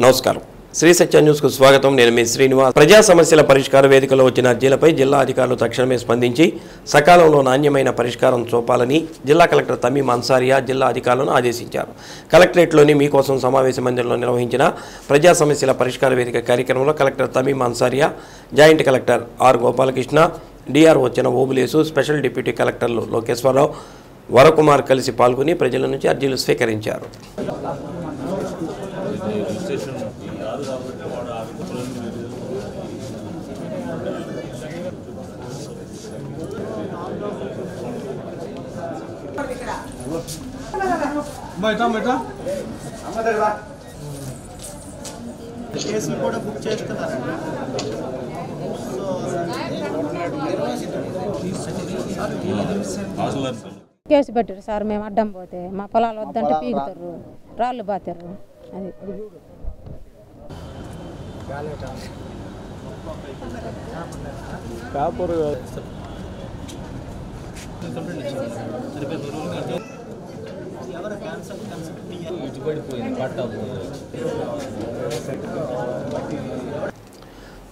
నమస్కారం శ్రీ సత్య న్యూస్ కు స్వాగతం నేను మీ శ్రీనివాస్ ప్రజా సమస్యల పరిష్కార వేదికలో వచ్చిన అర్జీలపై జిల్లా అధికారులు తక్షణమే స్పందించి సకాలంలో నాణ్యమైన పరిష్కారం చూపాలని జిల్లా కలెక్టర్ తమీమ్ అన్సారియా జిల్లా అధికారులను ఆదేశించారు కలెక్టరేట్లోని మీకోసం సమావేశ మందిరంలో నిర్వహించిన ప్రజా సమస్యల పరిష్కార వేదిక కార్యక్రమంలో collector Tameem Ansariya joint collector R Gopalakrishna DRO వచ్చిన ఓబులేసు స్పెషల్ డిప్యూటీ కలెక్టర్లు లోకేశ్వరరావు వరకుమార్ కలిసి పాల్గొని ప్రజల నుంచి అర్జీలు స్వీకరించారు కేసు పెట్టారు సార్ మేము అడ్డం పోతే మా పొలాలు వద్దంటే పీకుతారు రాళ్ళు బాతారు అది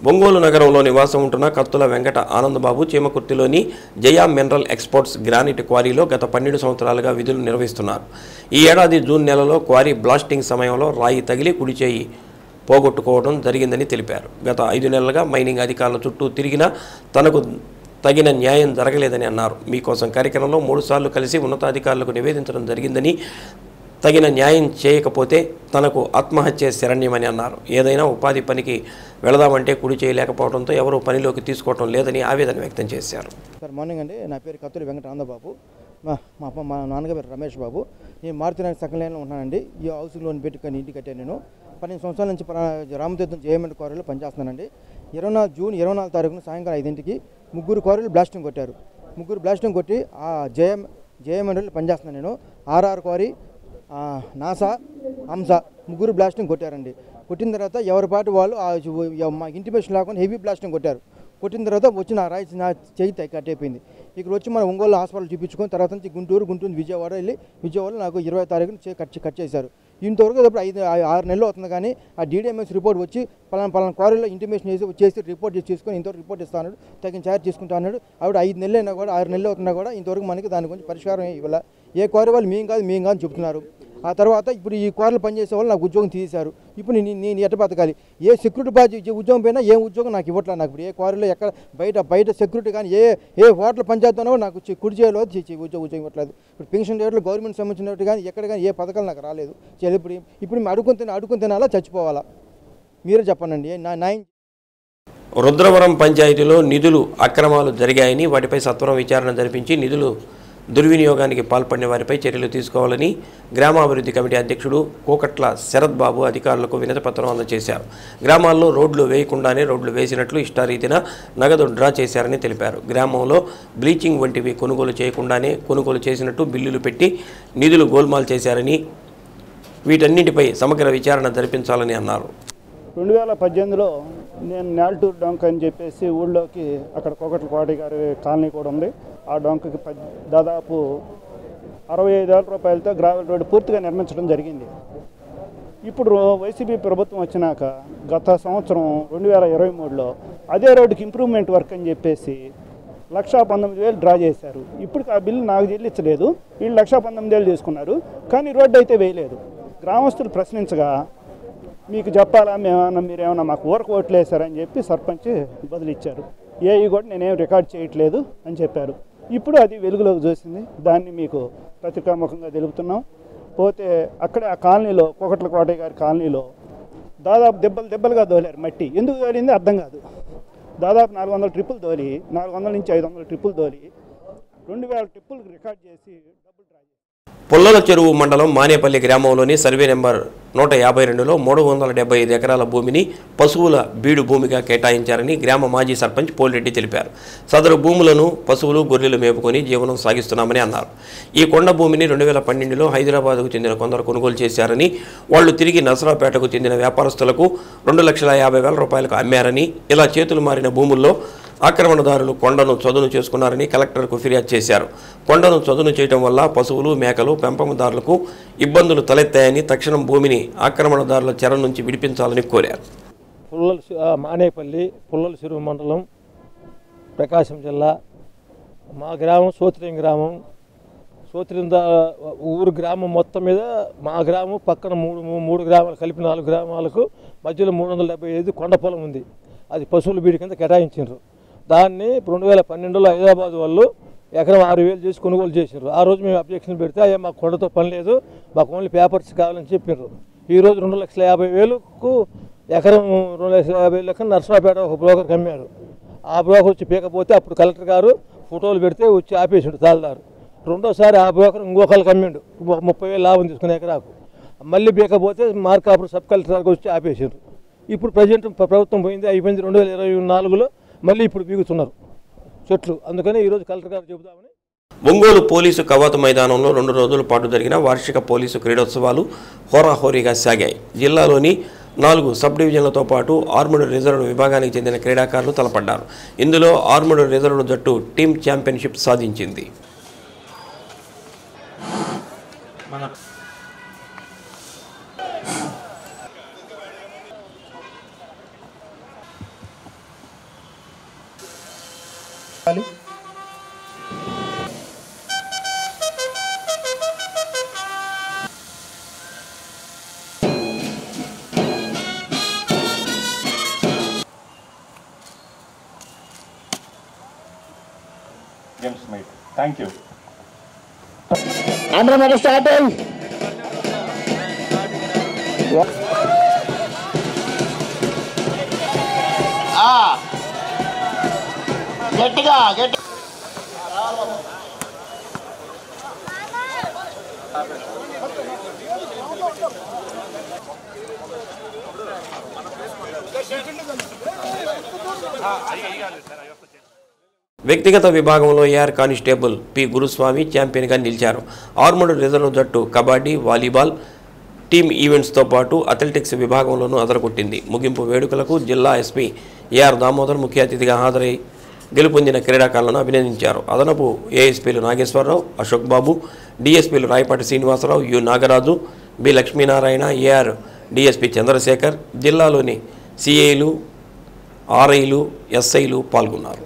ఒంగోలు నగరంలో నివాసం ఉంటున్న కత్తుల వెంకట ఆనందబాబు చీమకుర్తిలోని జయా మినరల్ ఎక్స్పోర్ట్స్ గ్రానైట్ క్వారీలో గత 12 సంవత్సరాలుగా విధులు నిర్వహిస్తున్నారు. ఈ ఏడాది జూన్ నెలలో క్వారీ బ్లాస్టింగ్ సమయంలో రాయి తగిలి కుడి చేయి పోగొట్టుకోవడం జరిగిందని తెలిపారు. గత 5 నెలలుగా మైనింగ్ అధికారుల చుట్టూ తిరిగినా తనకు తగిన న్యాయం జరగలేదని అన్నారు. మీకోసం కార్యక్రమంలో 3 సార్లు కలిసి ఉన్నతాధికారులకు నివేదించడం జరిగిందని తగిన న్యాయం చేయకపోతే తనకు ఆత్మహత్య శరణ్యమని అన్నారు. ఏదైనా ఉపాధి పనికి వెళదామంటే కుడి చేయలేకపోవడంతో ఎవరూ పనిలోకి తీసుకోవడం లేదని ఆవేదన వ్యక్తం చేశారు. సార్ మార్నింగ్ అండి, నా పేరు కత్తుల వెంకట ఆనందబాబు, మా నాన్నగారు రమేష్ బాబు. నేను మారుతినగర్ సెకండ్ లైన్లో ఉన్నానండి. ఈ హౌసింగ్ లోన్ పెట్టుకొని ఇంటి కట్టాను. నేను 12 సంవత్సరాల నుంచి రామతీర్థం జేఎంఎండ్ క్వారీలో పనిచేస్తున్నానండి. జూన్ 24 తారీఖున సాయంకాలం 5ంటికి 3 క్వారీలు బ్లాస్టింగ్ కొట్టారు. 3 బ్లాస్టింగ్ కొట్టి ఆ జేఎంఎండ్లో పనిచేస్తున్నాను నేను. ఆర్ఆర్ క్వారీ, నాసా, హంస 3 బ్లాస్టింగ్ కొట్టారండి. కొట్టిన తర్వాత ఎవరి పాటు వాళ్ళు మా ఇంటిమేషన్ లేకుండా హెవీ బ్లాస్టింగ్ కొట్టారు. కొట్టిన తర్వాత వచ్చి నా రాయి నా చేయి కట్టయిపోయింది. ఇక్కడ వచ్చి మన ఒంగోలు హాస్పిటల్ చూపించుకొని తర్వాత నుంచి గుంటూరు విజయవాడ వెళ్ళి విజయవాడలో నాకు 20 తారీఖున కట్ చేశారు. ఇంతవరకు ఇప్పుడు 6 నెలలు అవుతుంది. కానీ ఆ డీడీఎంఎస్ రిపోర్ట్ వచ్చి పలానా క్వారీలో ఇంటిమేషన్ చేసి రిపోర్ట్ చేసుకొని ఇంతవరకు రిపోర్ట్ ఇస్తా అన్నాడు, తగిన ఛార్జ్ తీసుకుంటా అన్నాడు. ఆవిడ 5 నెలలు అయినా కూడా 6 నెలలు అవుతున్నా కూడా ఇంతవరకు మనకి దాని గురించి పరిష్కారం ఇవ్వాలి. ఏ క్వారీ వాళ్ళు మేము కాదు చెప్తున్నారు. ఆ తర్వాత ఇప్పుడు ఈ క్వారీలు పనిచేసే వాళ్ళు నాకు ఉద్యోగం తీసేశారు. ఇప్పుడు నేను ఎట్ట బతకాలి? ఏ సెక్యూరిటీ బాధ్యత ఉద్యోగం పోయినా ఏం ఉద్యోగం నాకు ఇవ్వట్లేదు. నాకు ఇప్పుడు ఏ క్వారీలో ఎక్కడ బయట సెక్యూరిటీ కానీ ఏ హోటల్ పనిచేస్తానో నాకు కుడి చేయలో ఉద్యోగం ఇవ్వట్లేదు. ఇప్పుడు పెన్షన్ రేట్లు గవర్నమెంట్ సంబంధించినట్టు కానీ ఎక్కడ కానీ ఏ పథకాలు నాకు రాలేదు. ఇప్పుడు మేము అడుగుని తినాలా చచ్చిపోవాలా? మీరే చెప్పండి. రుద్రవరం పంచాయతీలో నిధులు అక్రమాలు జరిగాయని వాటిపై సత్వరం విచారణ జరిపించి నిధులు దుర్వినియోగానికి పాల్పడిన వారిపై చర్యలు తీసుకోవాలని గ్రామాభివృద్ధి కమిటీ అధ్యక్షుడు కోకట్ల శరత్ బాబు అధికారులకు వినతిపత్రం అందజేశారు. గ్రామాల్లో రోడ్లు వేయకుండానే రోడ్లు వేసినట్లు ఇష్టారీతిన నగదు డ్రా చేశారని తెలిపారు. గ్రామంలో బ్లీచింగ్ వంటివి కొనుగోలు చేయకుండానే కొనుగోలు చేసినట్టు బిల్లులు పెట్టి నిధులు గోల్మాల్ చేశారని వీటన్నింటిపై సమగ్ర విచారణ జరిపించాలని అన్నారు. 2018లో నేను నేల్టూర్ డొంక అని చెప్పేసి ఊళ్ళోకి అక్కడ కోకట్ల కోటి గారి కాలనీ కూడా ఉంది. ఆ డొంకకి దాదాపు 65,000 రూపాయలతో గ్రావెల్ రోడ్డు పూర్తిగా నిర్మించడం జరిగింది. ఇప్పుడు వైసీపీ ప్రభుత్వం వచ్చినాక గత సంవత్సరం 2023లో అదే రోడ్డుకి ఇంప్రూవ్మెంట్ వర్క్ అని చెప్పేసి 1,19,000 డ్రా చేశారు. ఇప్పుడు ఆ బిల్లు నాకు చెల్లించలేదు. వీళ్ళు 1,19,000 తీసుకున్నారు, కానీ రోడ్డు అయితే వేయలేదు. గ్రామస్తులు ప్రశ్నించగా మీకు చెప్పాలా మీరేమన్నా మాకు ఊరకు ఓట్లు వేశారని చెప్పి సర్పంచ్ బదిలిచ్చారు. ఏఈ కూడా నేనేం రికార్డ్ చేయట్లేదు అని చెప్పారు. ఇప్పుడు అది వెలుగులోకి చూసింది. దాన్ని మీకు పత్రికాముఖంగా తెలుపుతున్నాం. పోతే అక్కడే ఆ కాలనీలో కోకట్ల కోటయ్య గారి కాలనీలో దాదాపు దెబ్బలుగా దోలారు. మట్టి ఎందుకు దోలింది అర్థం కాదు. దాదాపు 400 ట్రిప్పులు దోలి 400 నుంచి 500 ట్రిప్పులు దోలి 2,000 ట్రిప్పులు రికార్డ్ చేసి డబ్బులు డ్రా చేసి పుల్లల చెరువు మండలం మానేపల్లి గ్రామంలోని సర్వే నెంబర్ 152లో 375 ఎకరాల భూమిని పశువుల బీడు భూమిగా కేటాయించారని గ్రామ మాజీ సర్పంచ్ పోలిరెడ్డి తెలిపారు. సదరు భూములను పశువులు గొర్రెలు మేపుకొని జీవనం సాగిస్తున్నామని అన్నారు. ఈ కొండ భూమిని 2012లో హైదరాబాద్కు చెందిన కొందరు కొనుగోలు చేశారని, వాళ్లు తిరిగి నసరాపేటకు చెందిన వ్యాపారస్తులకు 2,50,000 రూపాయలకు అమ్మారని, ఇలా చేతులు మారిన భూముల్లో ఆక్రమణదారులు కొండను చదును చేసుకున్నారని కలెక్టర్కు ఫిర్యాదు చేశారు. కొండను చదును చేయడం వల్ల పశువులు, మేకలు, పెంపకందారులకు ఇబ్బందులు తలెత్తాయని తక్షణం భూమిని ఆక్రమణదారుల చెర నుంచి విడిపించాలని కోరారు. మానేపల్లి పుల్లల చెరువు మండలం ప్రకాశం జిల్లా మా గ్రామం సోత్రిం గ్రామం. సోత్రిం ఊరు గ్రామం మొత్తం మీద మా గ్రామం పక్కన మూడు గ్రామాలు కలిపి 4 గ్రామాలకు మధ్యలో 375 కొండ పొలం ఉంది. అది పశువుల బీడి కింద కేటాయించారు. దాన్ని 2012లో హైదరాబాద్ వాళ్ళు ఎకరం 6,000 చేసి కొనుగోలు చేశారు. ఆ రోజు మేము అబ్జెక్షన్ పెడితే అయ్యా మాకు కొండతో పని లేదు, మాకు ఓన్లీ పేపర్స్ కావాలని చెప్పారు. ఈరోజు 2,50,000కు ఎకరం 2,50,000 నర్సరాపేట ఒక బ్రోకర్కి అమ్మారు. ఆ బ్రోకర్ వచ్చి పీకపోతే అప్పుడు కలెక్టర్ గారు ఫోటోలు పెడితే వచ్చి ఆపేసాడు తాళదారు. రెండోసారి ఆ బ్రోకర్ ఇంకొకరికి అమ్మిండు, 30,000 లాభం తీసుకునే ఎకరాకు. మళ్ళీ పీకపోతే మార్కాపురం సబ్ కలెక్టర్ గారికి వచ్చి ఆపేసారు. ఇప్పుడు ప్రజెంట్ ప్రభుత్వం పోయింది, అయిపోయింది 2024లో మళ్ళీ ఇప్పుడు పీగుతున్నారు చెట్లు. అందుకని ఈరోజు కలెక్టర్ గారు చెబుతామని. ఒంగోలు పోలీసు కవాతు మైదానంలో 2 రోజుల పాటు జరిగిన వార్షిక పోలీసు క్రీడోత్సవాలు హోరాహోరీగా సాగాయి. జిల్లాలోని 4 సబ్ డివిజన్లతో పాటు ఆర్మడ్ రిజర్వ్ విభాగానికి చెందిన క్రీడాకారులు తలపడ్డారు. ఇందులో ఆర్మడ్ రిజర్వ్ జట్టు టీమ్ ఛాంపియన్షిప్ సాధించింది. Thank you. Andra Mega starting. గట్టిగా వ్యక్తిగత విభాగంలో ఏఆర్ కానిస్టేబుల్ పి గురుస్వామి ఛాంపియన్గా నిలిచారు. ఆర్మడ్ రిజర్వ్ జట్టు కబడ్డీ, వాలీబాల్, టీమ్ ఈవెంట్స్తో పాటు అథ్లెటిక్స్ విభాగంలోనూ అదరగొట్టింది. ముగింపు వేడుకలకు జిల్లా ఎస్పీ ఏఆర్ దామోదర్ ముఖ్య అతిథిగా హాజరై గెలుపొందిన క్రీడాకారులను అభినందించారు. అదనపు ఏఎస్పీలు నాగేశ్వరరావు, అశోక్ బాబు, డిఎస్పీలు Rayapati Srinivasarao, U Nagaraju, B Lakshminarayana, AR DSP Chandrasekhar, జిల్లాలోని సిఐలు, ఆర్ఐలు, ఎస్ఐలు పాల్గొన్నారు.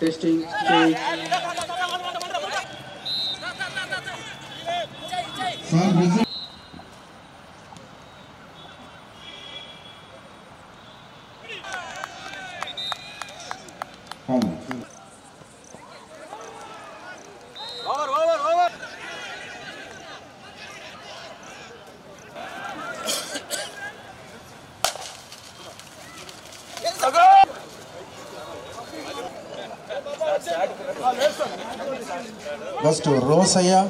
Testing. First Rosaya.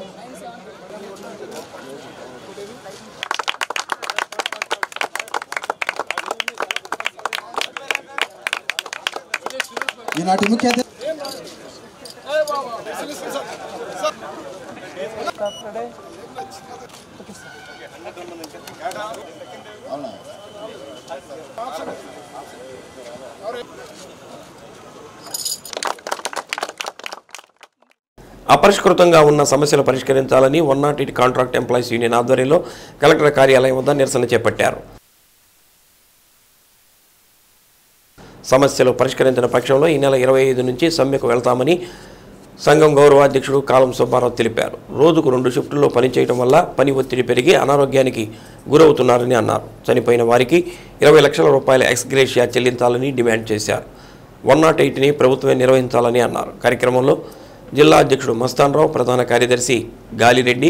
ఈనాటి ముఖ్య అపరిష్కృతంగా ఉన్న సమస్యలు పరిష్కరించాలని 108 కాంట్రాక్ట్ ఎంప్లాయీస్ యూనియన్ ఆధ్వర్యంలో కలెక్టర్ కార్యాలయం వద్ద నిరసన చేపట్టారు. సమస్యలు పరిష్కరించిన పక్షంలో ఈ నెల 25 నుంచి సమ్మెకు వెళ్తామని సంఘం గౌరవాధ్యక్షుడు కాలం సుబ్బారావు తెలిపారు. రోజుకు 2 షిఫ్టుల్లో పనిచేయడం వల్ల పని ఒత్తిడి పెరిగి అనారోగ్యానికి గురవుతున్నారని అన్నారు. చనిపోయిన వారికి 20 లక్షల రూపాయల ఎక్స్గ్రేషియా చెల్లించాలని డిమాండ్ చేశారు. 108ని ప్రభుత్వమే నిర్వహించాలని అన్నారు. కార్యక్రమంలో జిల్లా అధ్యక్షుడు మస్తాన్రావు, ప్రధాన కార్యదర్శి గాలిరెడ్డి,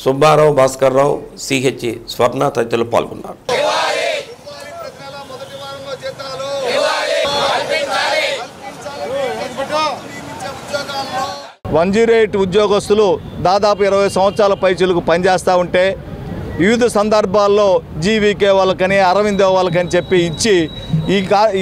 సుబ్బారావు, భాస్కర్రావు, సిహెచ్ స్వర్ణ తదితరులు పాల్గొన్నారు. ఉద్యోగస్తులు దాదాపు 20 సంవత్సరాల పైచిలకు పనిచేస్తూ ఉంటే వివిధ సందర్భాల్లో జీవీకే వాళ్ళకని అరవిందో వాళ్ళకని చెప్పి ఇచ్చి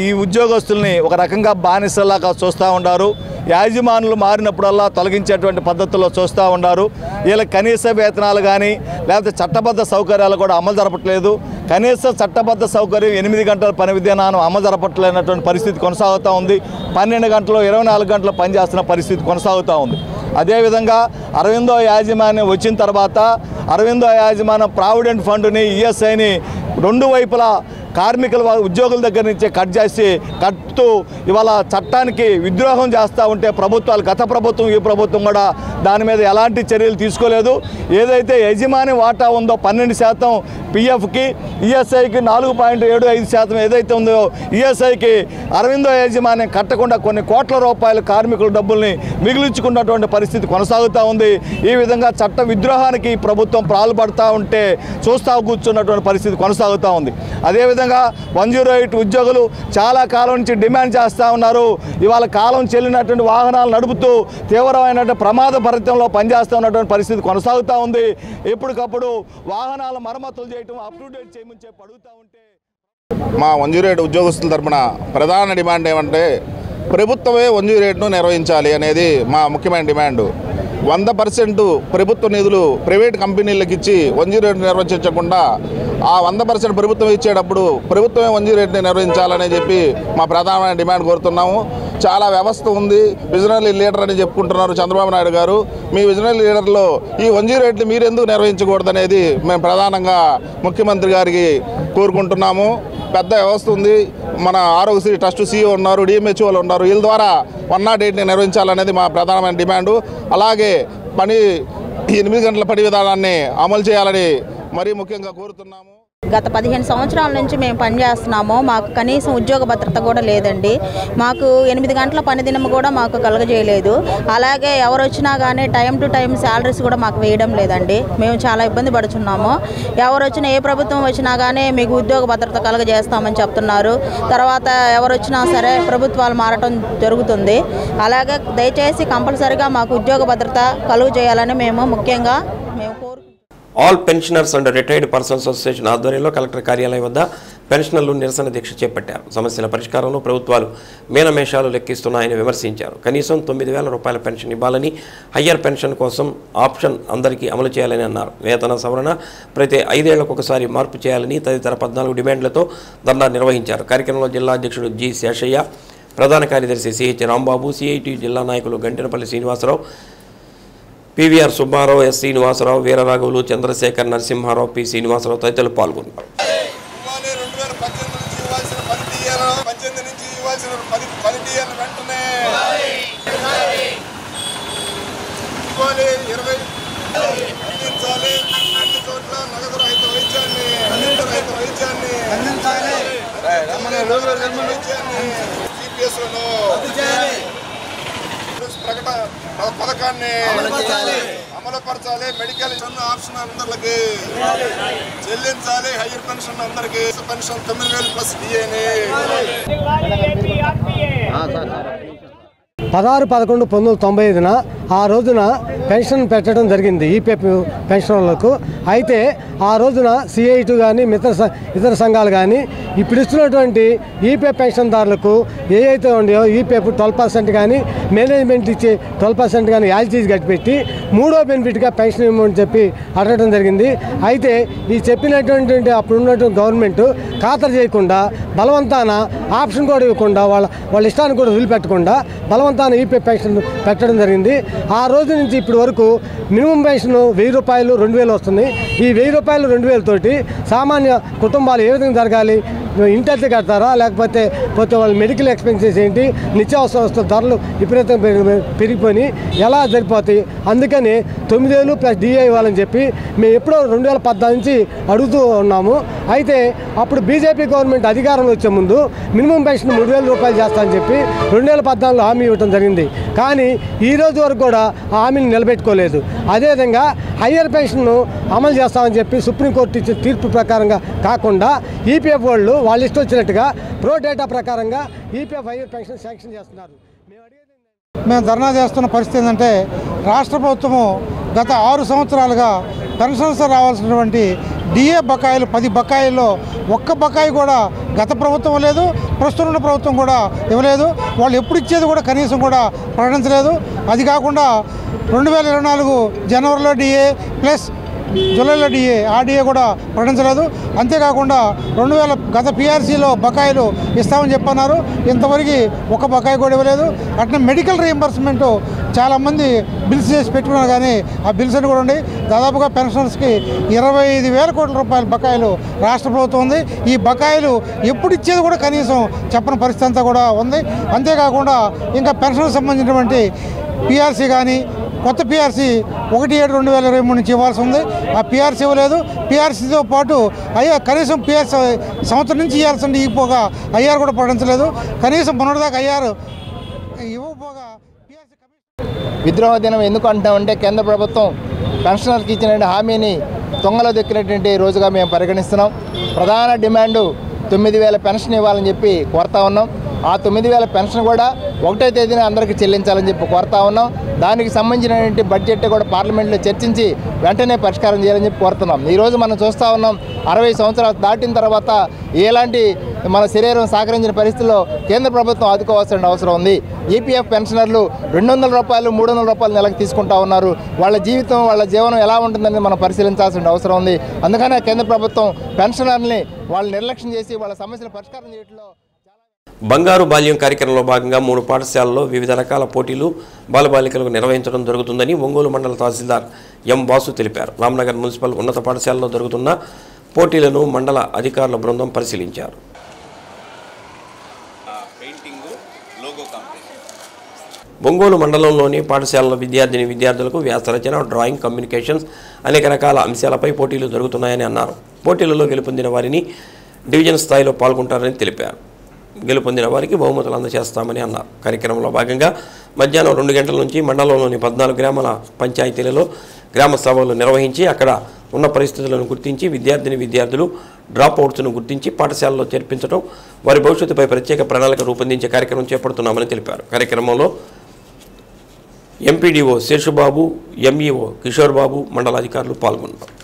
ఈ ఉద్యోగస్తుల్ని ఒక రకంగా బానిసలాగా చూస్తూ ఉన్నారు. యాజమానులు మారినప్పుడల్లా తొలగించేటువంటి పద్ధతుల్లో చూస్తూ ఉన్నారు. వీళ్ళకి కనీస వేతనాలు కానీ లేకపోతే చట్టబద్ధ సౌకర్యాలు కూడా అమలు జరపట్లేదు. కనీస చట్టబద్ధ సౌకర్యం 8 గంటల పని విధానం అమలు జరపట్లేనటువంటి పరిస్థితి కొనసాగుతూ ఉంది. 12 గంటలు 24 గంటలు పనిచేస్తున్న పరిస్థితి కొనసాగుతూ ఉంది. అదేవిధంగా అరవిందో యాజమాన్యం వచ్చిన తర్వాత అరవిందో యాజమాన్యం ప్రావిడెంట్ ఫండ్ని ఈఎస్ఐని 2 వైపులా కార్మికుల ఉద్యోగుల దగ్గర నుంచి కట్ చేసి కట్టుతూ ఇవాళ చట్టానికి విద్రోహం చేస్తూ ఉంటే ప్రభుత్వాలు గత ప్రభుత్వం ఈ ప్రభుత్వం కూడా దాని మీద ఎలాంటి చర్యలు తీసుకోలేదు. ఏదైతే యజమాని వాటా ఉందో 12% పిఎఫ్కి, ఈఎస్ఐకి 4.75% ఏదైతే ఉందో ఈఎస్ఐకి అరవిందో యాజమాన్యం కట్టకుండా కొన్ని కోట్ల రూపాయల కార్మికుల డబ్బుల్ని మిగిలించుకున్నటువంటి పరిస్థితి కొనసాగుతూ ఉంది. ఈ విధంగా చట్ట విద్రోహానికి ప్రభుత్వం పాల్పడుతూ ఉంటే చూస్తూ కూర్చున్నటువంటి పరిస్థితి కొనసాగుతూ ఉంది. అదేవిధంగా 108 ఉద్యోగులు చాలా కాలం నుంచి డిమాండ్ చేస్తూ ఉన్నారు. ఇవాళ కాలం చెల్లినటువంటి వాహనాలు నడుపుతూ తీవ్రమైనటువంటి ప్రమాదభరితంలో పనిచేస్తూ ఉన్నటువంటి పరిస్థితి కొనసాగుతూ ఉంది. ఎప్పటికప్పుడు వాహనాల మరమ్మతులు చేయటం, అప్ టు డేట్ చేయమని చెప్పి అడుగుతూ ఉంటే మా 108 ఉద్యోగస్తుల తరపున ప్రధాన డిమాండ్ ఏమంటే ప్రభుత్వమే 108ను నిర్వహించాలి అనేది మా ముఖ్యమైన డిమాండ్. 100% ప్రభుత్వ నిధులు ప్రైవేట్ కంపెనీలకు ఇచ్చి 108 నిర్వహించకుండా ఆ 100% ప్రభుత్వం ఇచ్చేటప్పుడు ప్రభుత్వమే 108ని నిర్వహించాలని చెప్పి మా ప్రధానమైన డిమాండ్ కోరుతున్నాము. చాలా వ్యవస్థ ఉంది, విజనరీ లీడర్ అని చెప్పుకుంటున్నారు చంద్రబాబు నాయుడు గారు. మీ విజనరీ లీడర్లో ఈ 108ని మీరు ఎందుకు నిర్వహించకూడదనేది మేము ప్రధానంగా ముఖ్యమంత్రి గారికి కోరుకుంటున్నాము. పెద్ద వ్యవస్థ ఉంది, మన ఆరోగ్యశ్రీ ట్రస్ట్ సీఈఓ ఉన్నారు, డిఎంహెచ్ఓలు ఉన్నారు. వీళ్ళ ద్వారా 108ని నిర్వహించాలనేది మా ప్రధానమైన డిమాండు. అలాగే 8 గంటల పని విధానాన్ని అమలు చేయాలని మరీ ముఖ్యంగా కోరుతున్నాము. గత 15 సంవత్సరాల నుంచి మేము పనిచేస్తున్నాము. మాకు కనీసం ఉద్యోగ భద్రత కూడా లేదండి. మాకు 8 గంటల పని దినం కూడా మాకు కలగజేయలేదు. అలాగే ఎవరు వచ్చినా కానీ టైం టు టైం శాలరీస్ కూడా మాకు వేయడం లేదండి. మేము చాలా ఇబ్బంది పడుతున్నాము. ఎవరు వచ్చినా, ఏ ప్రభుత్వం వచ్చినా కానీ మీకు ఉద్యోగ భద్రత కలగజేస్తామని చెప్తున్నారు. తర్వాత ఎవరు వచ్చినా సరే ప్రభుత్వాలు మారటం జరుగుతుంది. అలాగే దయచేసి కంపల్సరీగా మాకు ఉద్యోగ భద్రత కలుగు చేయాలని మేము ముఖ్యంగా కోరుకుంటున్నాము. All pensioners and retired persons association ఆధ్వర్యంలో కలెక్టర్ కార్యాలయం వద్ద పెన్షనర్లు నిరసన దీక్ష చేపట్టారు. సమస్యల పరిష్కారంలో ప్రభుత్వాలు మేనమేషాలు లెక్కిస్తున్నాయని విమర్శించారు. కనీసం 9,000 రూపాయల పెన్షన్ ఇవ్వాలని, హయ్యర్ పెన్షన్ కోసం ఆప్షన్ అందరికీ అమలు చేయాలని అన్నారు. వేతన సవరణ ప్రతి 5 ఏళ్లకు ఒకసారి మార్పు చేయాలని తదితర 14 డిమాండ్లతో ధర్నా నిర్వహించారు. కార్యక్రమంలో జిల్లా అధ్యక్షుడు జి శేషయ్య, ప్రధాన కార్యదర్శి సిహెచ్ రాంబాబు, సిఐటి జిల్లా నాయకులు గంటెనపల్లి శ్రీనివాసరావు, పివిఆర్ సుబ్బారావు, ఎస్ శ్రీనివాసరావు, వీరరాఘవులు, చంద్రశేఖర్, నరసింహారావు, పి శ్రీనివాసరావు తదితరులు పాల్గొన్నారు. పథకాన్ని అమలుపరచాలి. మెడికల్ ఆప్షన్ అందరికి చెల్లించాలి. హైయర్ పెన్షన్ అందరికి పెన్షన్ 9,000 ప్లస్ డిఏని 16/11/1995న ఆ రోజున పెన్షన్ పెట్టడం జరిగింది ఈపీఎఫ్ పెన్షనర్లకు. అయితే ఆ రోజున సిఐటి కానీ ఇతర సంఘాలు కానీ ఇప్పుడు ఇస్తున్నటువంటి ఈపీఎఫ్ పెన్షన్దారులకు ఏవైతే ఉన్నాయో ఈపీఎఫ్ 12% కానీ మేనేజ్మెంట్ ఇచ్చే 12% కానీ యాజిటీస్ కట్టిపెట్టి 3వ బెనిఫిట్గా పెన్షన్ ఇవ్వమని చెప్పి అడగడం జరిగింది. అయితే ఈ చెప్పినటువంటి అప్పుడు ఉన్నటువంటి గవర్నమెంట్ ఖాతరు చేయకుండా బలవంతాన ఆప్షన్ కూడా ఇవ్వకుండా వాళ్ళ ఇష్టాన్ని కూడా వదిలిపెట్టకుండా బలవంతాన ఈపీఎఫ్ పెన్షన్ పెట్టడం జరిగింది. ఆ రోజు నుంచి ఇప్పటి వరకు మినిమం పెన్షన్ 1,000 రూపాయలు 2,000 వస్తుంది. ఈ 1,000 రూపాయలు 2,000 తోటి సామాన్య కుటుంబాలు ఏ విధంగా జరగాలి? ఇంటి కడతారా, లేకపోతే వాళ్ళ మెడికల్ ఎక్స్పెన్సెస్ ఏంటి, నిత్యావసర వస్తువుల ధరలు విపరీతంగా పెరిగిపోయి ఎలా సరిపోతాయి? అందుకని 9,000 ప్లస్ డిఏ ఇవ్వాలని చెప్పి మేము ఎప్పుడో 2014 నుంచి అడుగుతూ ఉన్నాము. అయితే అప్పుడు బీజేపీ గవర్నమెంట్ అధికారంలో వచ్చే ముందు మినిమం పెన్షన్ 3,000 రూపాయలు చేస్తామని చెప్పి 2014లో హామీ ఇవ్వడం జరిగింది. కానీ ఈ రోజు వరకు కూడా హామీని నిలబెట్టుకోలేదు. అదేవిధంగా హయ్యర్ పెన్షన్ను అమలు చేస్తామని చెప్పి సుప్రీంకోర్టు ఇచ్చిన తీర్పు ప్రకారంగా కాకుండా ఈపీఎఫ్ వాళ్ళు వాళ్ళు ఇష్టం వచ్చినట్టుగా ప్రో డేటా ప్రకారంగా ఈపీఎఫ్ హయ్యర్ పెన్షన్ శాంక్షన్ చేస్తున్నారు. మేము ధర్నా చేస్తున్న పరిస్థితి ఏంటంటే రాష్ట్ర ప్రభుత్వము గత 6 సంవత్సరాలుగా పెన్షన్స్ రావాల్సినటువంటి డిఏ బకాయిలు 10 బకాయిల్లో ఒక్క బకాయి కూడా గత ప్రభుత్వం లేదు, ప్రస్తుత ప్రభుత్వం కూడా ఇవ్వలేదు. వాళ్ళు ఎప్పుడు ఇచ్చేది కూడా కనీసం కూడా ప్రకటించలేదు. అది కాకుండా 2024 జనవరిలో డిఏ ప్లస్ జూలైలో డిఏ ఆ డిఏ కూడా ప్రకటించలేదు. అంతేకాకుండా 2000 గత పిఆర్సీలో బకాయిలు ఇస్తామని చెప్పన్నారు. ఇంతవరకు ఒక బకాయి కూడా ఇవ్వలేదు. అట్లా మెడికల్ రీయింబర్స్మెంట్ చాలామంది బిల్స్ చేసి పెట్టుకున్నారు కానీ ఆ బిల్స్ అని కూడా ఉండి దాదాపుగా పెన్షనర్స్కి 25,000 కోట్ల రూపాయల బకాయిలు రాష్ట్ర ప్రభుత్వం ఉంది. ఈ బకాయిలు ఎప్పుడు ఇచ్చేది కూడా కనీసం చెప్పని పరిస్థితి అంతా కూడా ఉంది. అంతేకాకుండా ఇంకా పెన్షన్కి సంబంధించినటువంటి పిఆర్సీ కానీ కొత్త పిఆర్సీ 1/7/2023 నుంచి ఇవ్వాల్సి ఉంది. ఆ పిఆర్సీ ఇవ్వలేదు. పిఆర్సీతో పాటు కనీసం పిఆర్సీ సంవత్సరం నుంచి ఇవ్వాల్సింది ఇవ్వపోగా ఐఆర్ కూడా ప్రకటించలేదు. కనీసం మొన్నటిదాకా ఐఆర్ ఇవ్వకపోగా విద్రోహ దినం ఎందుకు అంటామంటే కేంద్ర ప్రభుత్వం పెన్షనర్కి ఇచ్చిన హామీని తొంగలో దొక్కినటువంటి రోజుగా మేము పరిగణిస్తున్నాం. ప్రధాన డిమాండు 9,000 పెన్షన్ ఇవ్వాలని చెప్పి కోరుతా ఉన్నాం. ఆ 9,000 పెన్షన్ కూడా 1వ తేదీన అందరికీ చెల్లించాలని చెప్పి కోరుతా ఉన్నాం. దానికి సంబంధించినటువంటి బడ్జెట్ కూడా పార్లమెంట్లో చర్చించి వెంటనే పరిష్కారం చేయాలని చెప్పి కోరుతున్నాం. ఈరోజు మనం చూస్తూ ఉన్నాం 60 సంవత్సరాలు దాటిన తర్వాత ఎలాంటి మన శరీరం సహకరించిన పరిస్థితుల్లో కేంద్ర ప్రభుత్వం ఆదుకోవాల్సిన అవసరం ఉంది. ఈపీఎఫ్ పెన్షనర్లు 200 రూపాయలు 300 రూపాయలు నెలకు తీసుకుంటా ఉన్నారు. వాళ్ళ జీవితం వాళ్ళ జీవనం ఎలా ఉంటుందని మనం పరిశీలించాల్సిన అవసరం ఉంది. అందుకనే కేంద్ర ప్రభుత్వం పెన్షనర్ని వాళ్ళు నిర్లక్ష్యం చేసి వాళ్ళ సమస్యలు పరిష్కారం చేయడంలో బంగారు బాల్యం కార్యక్రమంలో భాగంగా 3 పాఠశాలల్లో వివిధ రకాల పోటీలు బాలబాలికలకు నిర్వహించడం జరుగుతుందని ఒంగోలు మండల తహసీల్దార్ ఎం వాసు తెలిపారు. రామ్నగర్ మున్సిపల్ ఉన్నత పాఠశాలలో జరుగుతున్న పోటీలను మండల అధికారుల బృందం పరిశీలించారు. ఒంగోలు మండలంలోని పాఠశాలల విద్యార్థులకు వ్యాసరచన, డ్రాయింగ్, కమ్యూనికేషన్స్ అనేక రకాల అంశాలపై పోటీలు జరుగుతున్నాయని అన్నారు. పోటీలలో గెలుపొందిన వారిని డివిజన్ స్థాయిలో పాల్గొంటారని తెలిపారు. గెలుపొందిన వారికి బహుమతులు అందజేస్తామని అన్నారు. కార్యక్రమంలో భాగంగా మధ్యాహ్నం 2 గంటల నుంచి మండలంలోని 14 గ్రామాల పంచాయతీలలో గ్రామ సభలు నిర్వహించి అక్కడ ఉన్న పరిస్థితులను గుర్తించి విద్యార్థులు డ్రాప్ అవుట్స్ను గుర్తించి పాఠశాలలో చేర్పించడం, వారి భవిష్యత్తుపై ప్రత్యేక ప్రణాళిక రూపొందించే కార్యక్రమం చేపడుతున్నామని తెలిపారు. కార్యక్రమంలో ఎంపీడీఓ శేషుబాబు, ఎంఈఓ కిషోర్ బాబు, మండల అధికారులు పాల్గొన్నారు.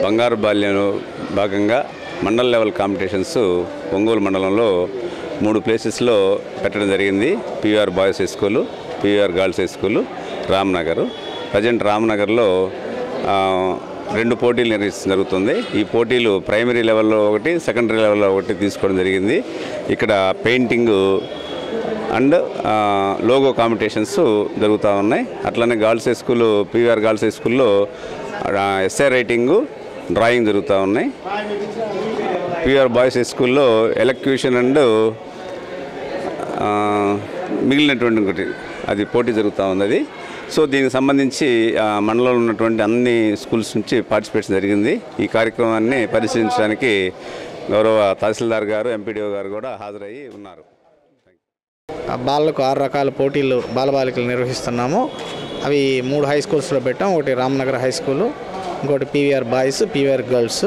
బంగారు బాల్యంలో భాగంగా మండల్ లెవెల్ కాంపిటీషన్స్ ఒంగోలు మండలంలో 3 ప్లేసెస్లో పెట్టడం జరిగింది. PVR boys high school, PVR girls high school, Ramnagar. Present రామ్నగర్లో 2 పోటీలు నిర్వహించడం జరుగుతుంది. ఈ పోటీలు ప్రైమరీ లెవెల్లో ఒకటి, సెకండరీ లెవెల్లో ఒకటి తీసుకోవడం జరిగింది. ఇక్కడ పెయింటింగ్ అండ్ లోగో కాంపిటీషన్స్ జరుగుతూ ఉన్నాయి. అట్లనే girls high school, PVR girls high స్కూల్లో ఎస్ఏ రైటింగు, డ్రాయింగ్ జరుగుతూ ఉన్నాయి. పివిఆర్ బాయ్స్ హై స్కూల్లో ఎలక్యూషన్ అండ్ మిగిలినటువంటి ఒకటి అది పోటీ జరుగుతూ ఉంది. అది సో దీనికి సంబంధించి మండలంలో ఉన్నటువంటి అన్ని స్కూల్స్ నుంచి పార్టిసిపేషన్ జరిగింది. ఈ కార్యక్రమాన్ని పరిశీలించడానికి గౌరవ తహసీల్దార్ గారు, ఎంపీడీఓ గారు కూడా హాజరయ్యి ఉన్నారు. బాలలకు 6 రకాల పోటీలు బాలబాలికలు నిర్వహిస్తున్నాము. అవి 3 హై స్కూల్స్లో పెట్టాం. ఒకటి రామ్నగర్ హై స్కూలు, ఇంకోటి పివిఆర్ బాయ్స్, పివిఆర్ గర్ల్స్.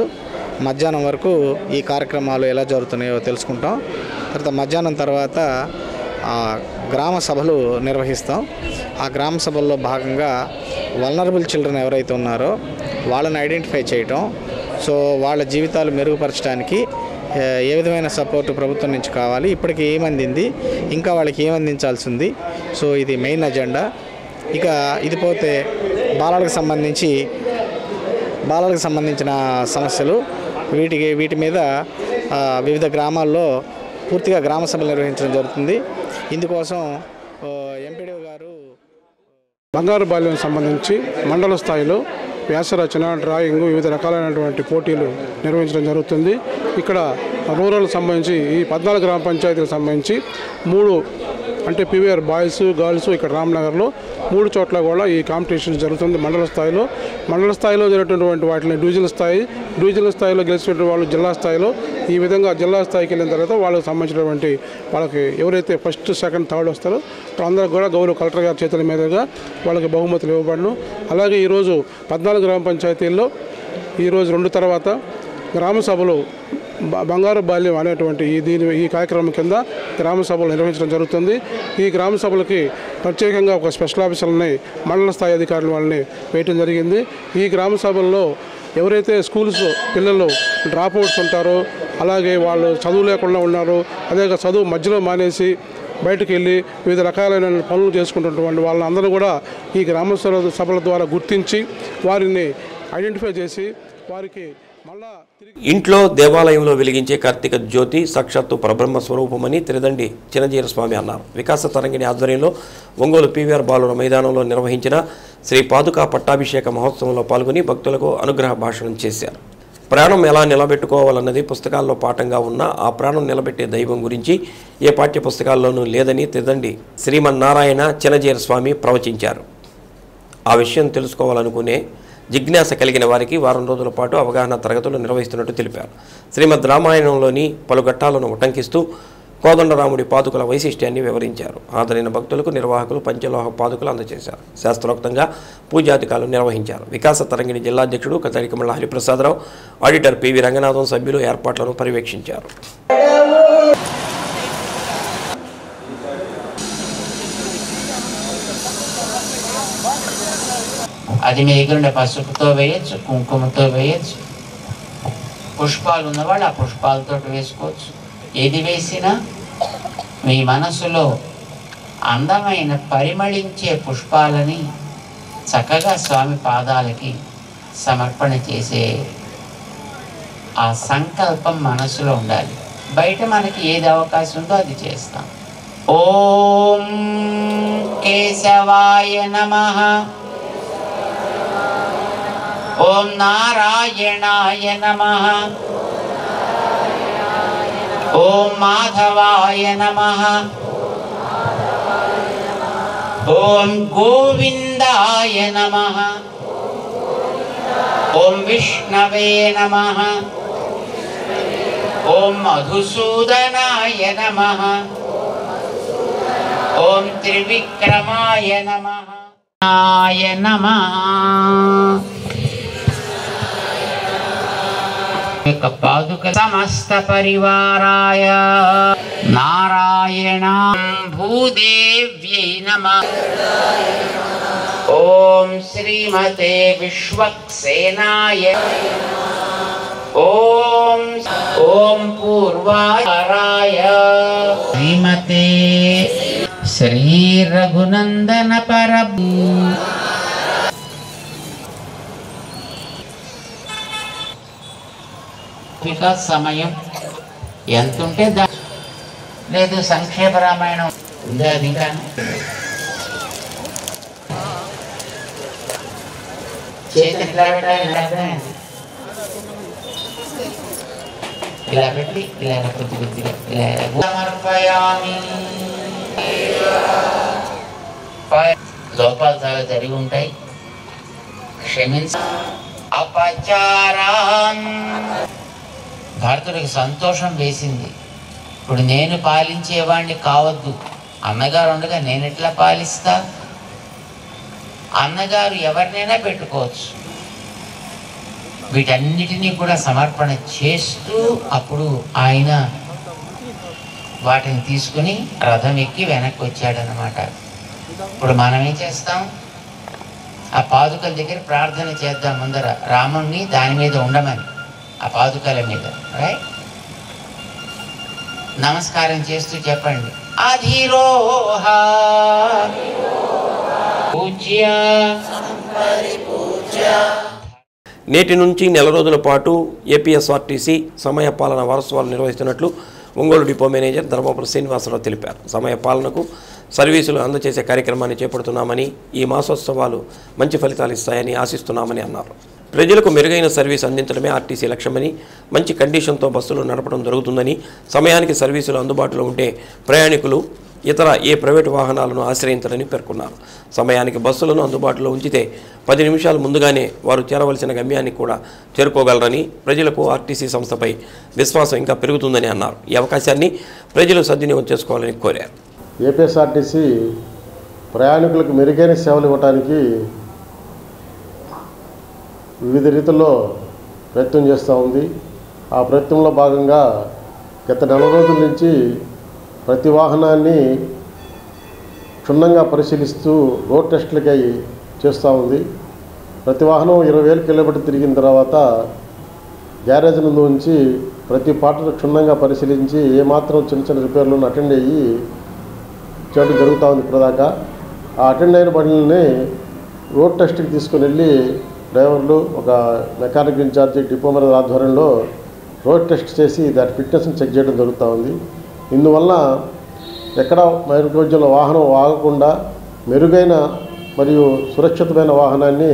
మధ్యాహ్నం వరకు ఈ కార్యక్రమాలు ఎలా జరుగుతున్నాయో తెలుసుకుంటాం. తర్వాత మధ్యాహ్నం తర్వాత గ్రామ సభలు నిర్వహిస్తాం. ఆ గ్రామ సభల్లో భాగంగా వల్నరబుల్ చిల్డ్రన్ ఎవరైతే ఉన్నారో వాళ్ళని ఐడెంటిఫై చేయటం, సో వాళ్ళ జీవితాలు మెరుగుపరచడానికి ఏ విధమైన సపోర్టు ప్రభుత్వం నుంచి కావాలి, ఇప్పటికి ఏమందింది, ఇంకా వాళ్ళకి ఏమందించాల్సి ఉంది, సో ఇది మెయిన్ అజెండా. ఇక ఇది పోతే బాలలకు సంబంధించిన సమస్యలు వీటి మీద వివిధ గ్రామాల్లో పూర్తిగా గ్రామ సభలు నిర్వహించడం జరుగుతుంది. ఇందుకోసం ఎంపీడీఓ గారు బంగారు బాల్యం సంబంధించి మండల స్థాయిలో వ్యాసరచన, డ్రాయింగ్, వివిధ రకాలైనటువంటి పోటీలు నిర్వహించడం జరుగుతుంది. ఇక్కడ రూరల్ సంబంధించి ఈ 14 గ్రామ పంచాయతీలకు సంబంధించి 3 అంటే పీవీఆర్ బాయ్స్, గర్ల్స్ ఇక్కడ రామ్నగర్లో 3 చోట్ల కూడా ఈ కాంపిటీషన్ జరుగుతుంది. మండల స్థాయిలో జరిగినటువంటి వాటిని డివిజనల్ స్థాయిలో గెలిచినటువంటి వాళ్ళు జిల్లా స్థాయిలో, ఈ విధంగా జిల్లా స్థాయికి వెళ్ళిన తర్వాత వాళ్ళకి సంబంధించినటువంటి వాళ్ళకి ఎవరైతే ఫస్ట్, సెకండ్, థర్డ్ వస్తారో వాళ్ళందరూ కూడా గౌరవ కలెక్టర్ గారి చేతుల మీదుగా వాళ్ళకి బహుమతులు ఇవ్వబడను. అలాగే ఈరోజు 14 గ్రామ పంచాయతీల్లో ఈరోజు 2 తర్వాత గ్రామ సభలు బంగారు బాల్యం అనేటువంటి ఈ కార్యక్రమం కింద గ్రామ సభలు నిర్వహించడం జరుగుతుంది. ఈ గ్రామ సభలకి ప్రత్యేకంగా ఒక స్పెషల్ ఆఫీసర్లని మండల స్థాయి అధికారుల వాళ్ళని వేయటం జరిగింది. ఈ గ్రామ సభల్లో ఎవరైతే స్కూల్స్ పిల్లలు డ్రాప్అవుట్స్ ఉంటారో, అలాగే వాళ్ళు చదువు లేకుండా ఉన్నారు, అదే చదువు మధ్యలో మానేసి బయటకు వెళ్ళి వివిధ రకాలైన పనులు చేసుకుంటున్నటువంటి వాళ్ళందరూ కూడా ఈ గ్రామ సభల ద్వారా గుర్తించి వారిని ఐడెంటిఫై చేసి వారికి ఇంట్లో దేవాలయంలో వెలిగించే కార్తీక జ్యోతి సాక్షాత్తు పరబ్రహ్మ స్వరూపమని త్రిదండి చిన్నజీర స్వామి అన్నారు. వికాస తరంగిణి ఆధ్వర్యంలో ఒంగోలు పీవీఆర్ బాలుర మైదానంలో నిర్వహించిన శ్రీ పాదుకా పట్టాభిషేక మహోత్సవంలో పాల్గొని భక్తులకు అనుగ్రహ భాషణం చేశారు. ప్రాణం ఎలా నిలబెట్టుకోవాలన్నది పుస్తకాల్లో పాఠంగా ఉన్న ఆ ప్రాణం నిలబెట్టే దైవం గురించి ఏ పాఠ్య పుస్తకాల్లోనూ లేదని త్రిదండి శ్రీమన్నారాయణ చిన్నజీర స్వామి ప్రవచించారు. ఆ విషయం తెలుసుకోవాలనుకునే జిజ్ఞాస కలిగిన వారికి వారం రోజుల పాటు అవగాహన తరగతులు నిర్వహిస్తున్నట్టు తెలిపారు. శ్రీమద్ రామాయణంలోని పలు ఘట్టాలను ఉటంకిస్తూ కోదండరాముడి పాదుకల వైశిష్ట్యాన్ని వివరించారు. హాజరైన భక్తులకు నిర్వాహకులు పంచలోహ పాదుకలు అందజేశారు. శాస్త్రోక్తంగా పూజాధికారులు నిర్వహించారు. వికాస తరంగిణి జిల్లా అధ్యక్షుడు కతరికమల్ల హరిప్రసాదరావు, ఆడిటర్ పివి రంగనాథం సభ్యులు ఏర్పాట్లను పర్యవేక్షించారు. అది మీ దగ్గర పసుపుతో వేయచ్చు, కుంకుమతో వేయచ్చు, పుష్పాలు ఉన్నవాళ్ళు ఆ పుష్పాలతో వేసుకోవచ్చు. ఏది వేసినా మీ మనసులో అందమైన పరిమళించే పుష్పాలని చక్కగా స్వామి పాదాలకి సమర్పణ చేసే ఆ సంకల్పం మనసులో ఉండాలి. బయట మనకి ఏది అవకాశం ఉందో అది చేస్తాం. ఓం కేశవాయ నమః, ఓం నారాయణాయ నమః, ఓం మాధవాయ నమః, ఓం గోవిందాయ నమః, ఓం విష్ణవే నమః, ఓం మధుసూదనాయ నమః, ఓం త్రివిక్రమాయ నమః, ఆయ నమః. పాదుక సమస్త పరివారాయ నారాయణ భూదేవ్యై నమః. ఓం శ్రీమతే విశ్వక్సేనాయ, ఓం ఓం పూర్వాయ శ్రీమతే శ్రీ రఘునందన పరబ్రహ్మ. సమయం ఎంత ఉంటే లేదు. సంక్షేప రామాయణం ఉందా? అది ఇంకా చేతి ఇలా పెట్టాలి, ఇలా పెట్టి ఇలా కొద్ది కొద్దిగా ఇలా సమర్పయామి. లోపాలు చాలా జరిగి ఉంటాయి, క్షమించ. అపచారాన్ భరతుడికి సంతోషం వేసింది. ఇప్పుడు నేను పాలించేవాడిని కావద్దు, అన్నగారు ఉండగా నేను ఎట్లా పాలిస్తా? అన్నగారు ఎవరినైనా పెట్టుకోవచ్చు. వీటన్నిటినీ కూడా సమర్పణ చేస్తూ అప్పుడు ఆయన వాటిని తీసుకుని రథం ఎక్కి వెనక్కి వచ్చాడనమాట. ఇప్పుడు మనం ఏం చేస్తాం? ఆ పాదుకల దగ్గర ప్రార్థన చేద్దాం. ముందర రాముణ్ణి దాని మీద ఉండమని, ఆ పాదుకల మీద నమస్కారం చేస్తూ చెప్పండి. అధిరోహ పూజ్య. నేటి నుంచి నెల రోజుల పాటు ఏపీఎస్ఆర్టీసీ సమయ పాలన వారోత్సవాలు నిర్వహిస్తున్నట్లు ఒంగోలు డిపో మేనేజర్ ధర్మపురి శ్రీనివాసరావు తెలిపారు. సమయ పాలనకు సర్వీసులు అందజేసే కార్యక్రమాన్ని చేపడుతున్నామని ఈ మాసోత్సవాలు మంచి ఫలితాలు ఇస్తాయని ఆశిస్తున్నామని అన్నారు. ప్రజలకు మెరుగైన సర్వీస్ అందించడమే ఆర్టీసీ లక్ష్యమని, మంచి కండిషన్తో బస్సులు నడపడం జరుగుతుందని, సమయానికి సర్వీసులు అందుబాటులో ఉంటే ప్రయాణికులు ఇతర ఏ ప్రైవేటు వాహనాలను ఆశ్రయించాలని పేర్కొన్నారు. సమయానికి బస్సులను అందుబాటులో ఉంచితే 10 నిమిషాలు ముందుగానే వారు చేరవలసిన గమ్యాన్ని కూడా చేరుకోగలరని, ప్రజలకు ఆర్టీసీ సంస్థపై విశ్వాసం ఇంకా పెరుగుతుందని అన్నారు. ఈ అవకాశాన్ని ప్రజలు సద్వినియోగం చేసుకోవాలని కోరారు. ఏపీఎస్ఆర్టీసీ ప్రయాణికులకు మెరుగైన సేవలు ఇవ్వడానికి వివిధ రీతుల్లో ప్రయత్నం చేస్తూ ఉంది. ఆ ప్రయత్నంలో భాగంగా గత 4 రోజుల నుంచి ప్రతి వాహనాన్ని క్షుణ్ణంగా పరిశీలిస్తూ రోడ్ టెస్టులకై చేస్తూ ఉంది. ప్రతి వాహనం 20,000 కిలోమీటర్లు తిరిగిన తర్వాత గ్యారేజ్ నందు ఉంచి ప్రతి పార్ట్ను క్షుణ్ణంగా పరిశీలించి ఏమాత్రం చిన్న రిపేర్లను అటెండ్ అయ్యి చేయడం జరుగుతూ ఉంది. ఇప్పటిదాకా ఆ అటెండ్ అయిన బండ్లని రోడ్ టెస్ట్కి తీసుకుని వెళ్ళి డ్రైవర్లు, ఒక మెకానిక్ ఇన్ఛార్జి, డిపో మీద ఆధ్వర్యంలో రోడ్ టెస్ట్ చేసి దాని ఫిట్నెస్ని చెక్ చేయడం జరుగుతూ ఉంది. ఇందువల్ల ఎక్కడ మైరుధ్యంలో వాహనం ఆగకుండా మెరుగైన మరియు సురక్షితమైన వాహనాన్ని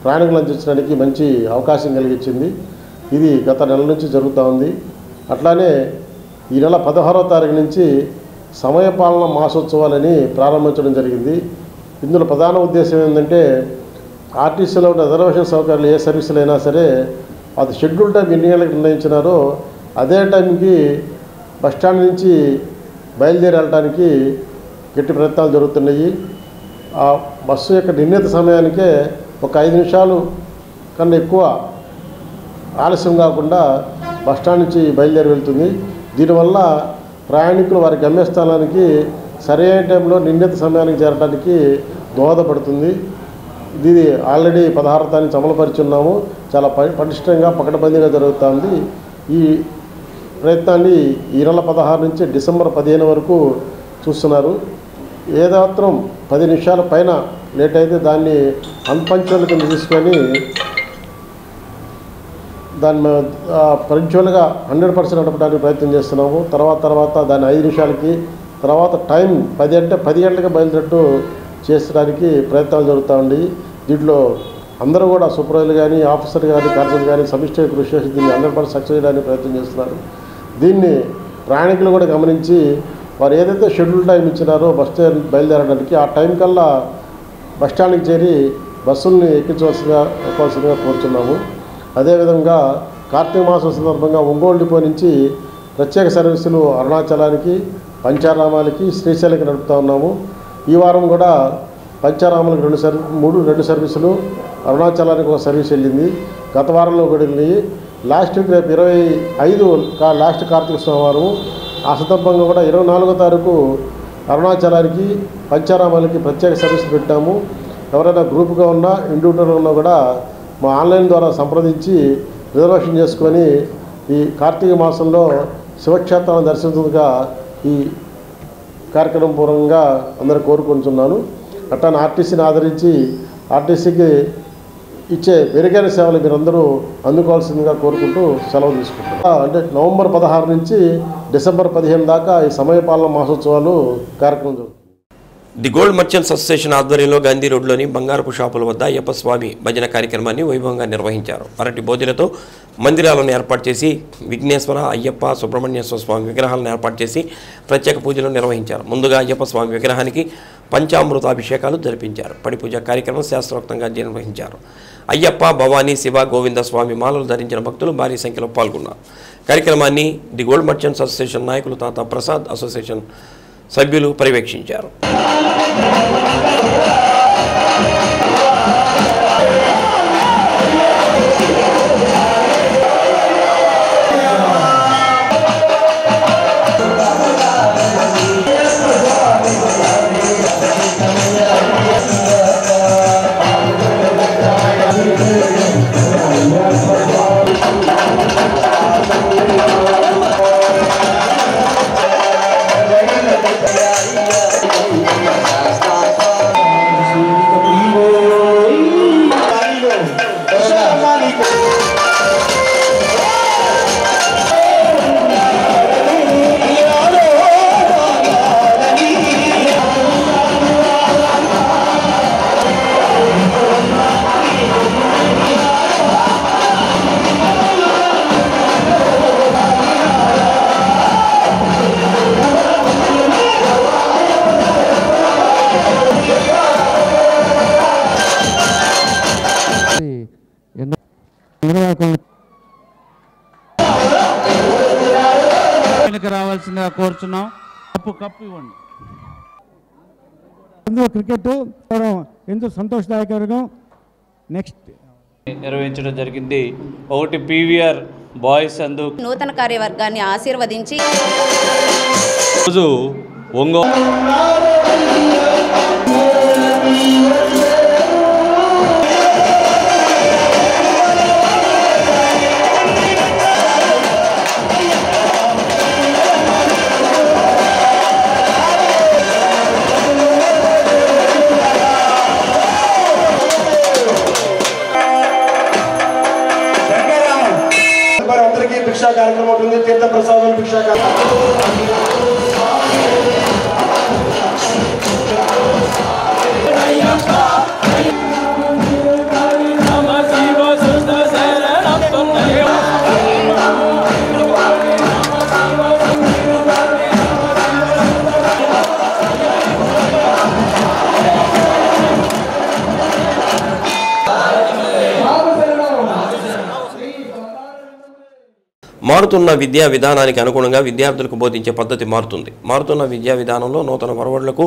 ప్రయాణికులు అందించడానికి మంచి అవకాశం కలిగించింది. ఇది గత నెల నుంచి జరుగుతూ ఉంది. అట్లానే ఈ నెల 16వ తారీఖు నుంచి సమయపాలన మాసోత్సవాలని ప్రారంభించడం జరిగింది. ఇందులో ప్రధాన ఉద్దేశం ఏంటంటే ఆర్టీసీలో ఉన్న రిజర్వేషన్ సౌకర్యాలు ఏ సర్వీసులు అయినా సరే అది షెడ్యూల్ టైం ఎన్ని గంటలకు నిర్ణయించినారో అదే టైంకి బస్టాండ్ నుంచి బయలుదేరి వెళ్ళడానికి గట్టి ప్రయత్నాలు జరుగుతున్నాయి. ఆ బస్సు యొక్క నిర్ణీత సమయానికే ఒక 5 నిమిషాలు కన్నా ఎక్కువ ఆలస్యం కాకుండా బస్టాండ్ నుంచి బయలుదేరి వెళ్తుంది. దీనివల్ల ప్రయాణికులు వారి గమ్యస్థానానికి సరైన టైంలో నిర్ణీత సమయానికి చేరడానికి దోహదపడుతుంది. ఇది ఆల్రెడీ 16వ తారీఖు అమలుపరుచున్నాము. చాలా పటిష్టంగా పకడ్బందీగా జరుగుతుంది. ఈ ప్రయత్నాన్ని ఈ నెల 16 నుంచి డిసెంబర్ 15 వరకు చూస్తున్నారు. ఏమాత్రం 10 నిమిషాల పైన లేట్ అయితే దాన్ని అన్పంచువల్ కింద తీసుకొని దాన్ని పంచువల్గా 100% నడపడానికి ప్రయత్నం చేస్తున్నాము. తర్వాత దాన్ని 5 నిమిషాలకి, తర్వాత టైం 10 అంటే 10 గంటలకు బయలుదేరట్టు చేసడానికి ప్రయత్నాలు జరుగుతూ ఉన్నాయి. దీంట్లో అందరూ కూడా సూపర్వైజర్లు కానీ, ఆఫీసర్ కానీ, కార్యదర్శులు కానీ సమిష్టిగా కృషి చేసి దీన్ని 100% సక్సెస్ చేయడానికి ప్రయత్నం చేస్తున్నారు. దీన్ని ప్రయాణికులు కూడా గమనించి వారు ఏదైతే షెడ్యూల్ టైం ఇచ్చినారో బస్ బయలుదేరడానికి ఆ టైం కల్లా బస్టాండ్కి చేరి బస్సుల్ని ఎక్కాల్సిందిగా కోరుతున్నాము. అదేవిధంగా కార్తీక మాసం సందర్భంగా ఒంగోలు డిపో నుంచి ప్రత్యేక సర్వీసులు అరుణాచలానికి, పంచారామాలకి, శ్రీశైలంకి నడుపుతూ ఉన్నాము. ఈ వారం కూడా పంచారామాలకు 2 సర్వీసులు, అరుణాచలానికి 1 సర్వీస్ వెళ్ళింది. గత వారంలో కూడా వెళ్ళినాయి. లాస్ట్ వీక్ రేపు 25 లాస్ట్ కార్తీక సోమవారం. ఆ సందర్భంగా కూడా 24వ తారీఖు అరుణాచలానికి, పంచారామాలకి ప్రత్యేక సర్వీసులు పెట్టాము. ఎవరైనా గ్రూప్గా ఉన్నా, ఇండివిజువల్గా ఉన్నా కూడా మా ఆన్లైన్ ద్వారా సంప్రదించి రిజర్వేషన్ చేసుకొని ఈ కార్తీక మాసంలో శివక్షేత్రాలను దర్శించగా ఈ కార్యక్రమం పూర్వంగా అందరూ కోరుకుంటున్నాను. అట్లా ఆర్టీసీని ఆదరించి ఆర్టీసీకి ఇచ్చే మెరుగైన సేవలు మీరందరూ అందుకోవాల్సిందిగా కోరుకుంటూ సెలవు తీసుకుంటాం. అంటే నవంబర్ 16 నుంచి డిసెంబర్ 15 దాకా ఈ సమయపాలన మాసోత్సవాలు కార్యక్రమం జరుగుతుంది. ది గోల్డ్ మర్చెంట్స్ అసోసియేషన్ ఆధ్వర్యంలో గాంధీ రోడ్లోని బంగారపు షాపుల వద్ద అయ్యప్ప స్వామి భజన కార్యక్రమాన్ని వైభవంగా నిర్వహించారు. అరటి భోజనతో మందిరాలను ఏర్పాటు చేసి విఘ్నేశ్వర, అయ్యప్ప, సుబ్రహ్మణ్యేశ్వర స్వామి విగ్రహాలను ఏర్పాటు చేసి ప్రత్యేక పూజలు నిర్వహించారు. ముందుగా అయ్యప్ప స్వామి విగ్రహానికి పంచామృతాభిషేకాలు జరిపించారు. పడిపూజ కార్యక్రమం శాస్త్రోక్తంగా నిర్వహించారు. అయ్యప్ప, భవానీ, శివ, గోవింద స్వామి మాలలు ధరించిన భక్తులు భారీ సంఖ్యలో పాల్గొన్నారు. కార్యక్రమాన్ని ది గోల్డ్ మర్చెంట్స్ అసోసియేషన్ నాయకులు తాత ప్రసాద్, అసోసియేషన్ సభ్యులు పర్యవేక్షించారు. Stop. ఇవ్వాల్సిందిగా కోరుచున్నాం. కప్పు ఇవ్వండి. క్రికెట్ ఎంతో సంతోషదాయకం. నెక్స్ట్ నిర్వహించడం జరిగింది. ఒకటి పీవీఆర్ బాయ్స్ అందు నూతన కార్యవర్గాన్ని ఆశీర్వదించి రోజు ఒంగోలు అందరికీ భిక్షా కార్యక్రమం ఉంటుంది. తీర్థ ప్రసాదం భిక్షా మారుతున్న విద్యా విధానానికి అనుగుణంగా విద్యార్థులకు బోధించే పద్ధతి మారుతుంది. మారుతున్న విద్యా విధానంలో నూతన ఒరవడులకు